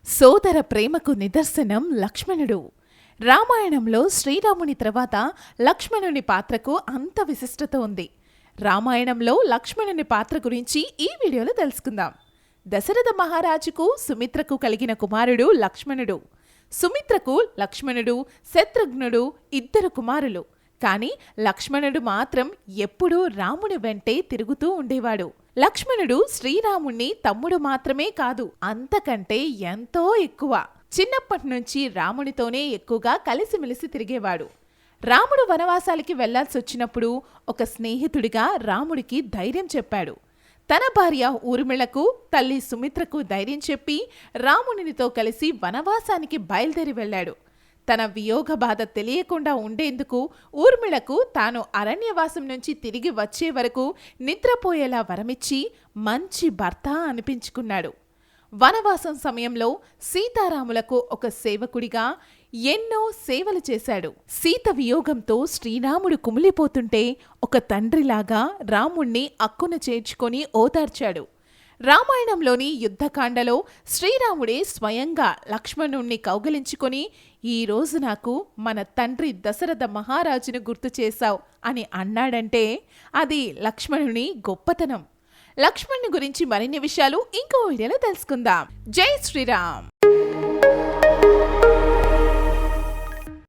సోదర ప్రేమకు నిదర్శనం లక్ష్మణుడు. రామాయణంలో శ్రీరాముని తర్వాత లక్ష్మణుని పాత్రకు అంత విశిష్టత ఉంది. రామాయణంలో లక్ష్మణుని పాత్ర గురించి ఈ వీడియోలో తెలుసుకుందాం. దశరథ మహారాజుకు సుమిత్రకు కలిగిన కుమారుడు లక్ష్మణుడు. సుమిత్రకు లక్ష్మణుడు, శత్రుఘ్నుడు ఇద్దరు కుమారులు. కాని లక్ష్మణుడు మాత్రం ఎప్పుడూ రాముని వెంటే తిరుగుతూ ఉండేవాడు. లక్ష్మణుడు శ్రీరాముణ్ణి తమ్ముడు మాత్రమే కాదు, అంతకంటే ఎంతో ఎక్కువ. చిన్నప్పటి నుంచి రామునితోనే ఎక్కువగా కలిసిమెలిసి తిరిగేవాడు. రాముడు వనవాసాలకి వెళ్లాల్సొచ్చినప్పుడు ఒక స్నేహితుడిగా రాముడికి ధైర్యం చెప్పాడు. తన భార్య ఊర్మిళకు, తల్లి సుమిత్రకు ధైర్యం చెప్పి రామునితో కలిసి వనవాసానికి బయలుదేరి వెళ్లాడు. తన వియోగ బాధ తెలియకుండా ఉండేందుకు ఊర్మిళకు తాను అరణ్యవాసం నుంచి తిరిగి వచ్చే వరకు నిద్రపోయేలా వరమిచ్చి మంచి భర్త అనిపించుకున్నాడు. వనవాసం సమయంలో సీతారాములకు ఒక సేవకుడిగా ఎన్నో సేవలు చేశాడు. సీత వియోగంతో శ్రీరాముడు కుమిలిపోతుంటే ఒక తండ్రిలాగా రాముణ్ణి అక్కున చేర్చుకొని ఓదార్చాడు. రామాయణంలోని యుద్ధకాండలో శ్రీరాముడే స్వయంగా లక్ష్మణుణ్ణి కౌగలించుకొని, ఈరోజు నాకు మన తండ్రి దశరథ మహారాజును గుర్తు చేశావు అని అన్నాడంటే అది లక్ష్మణుని గొప్పతనం. లక్ష్మణుని గురించి మరిన్ని విషయాలు ఇంకో వీడియోలో తెలుసుకుందాం. జై శ్రీరామ్.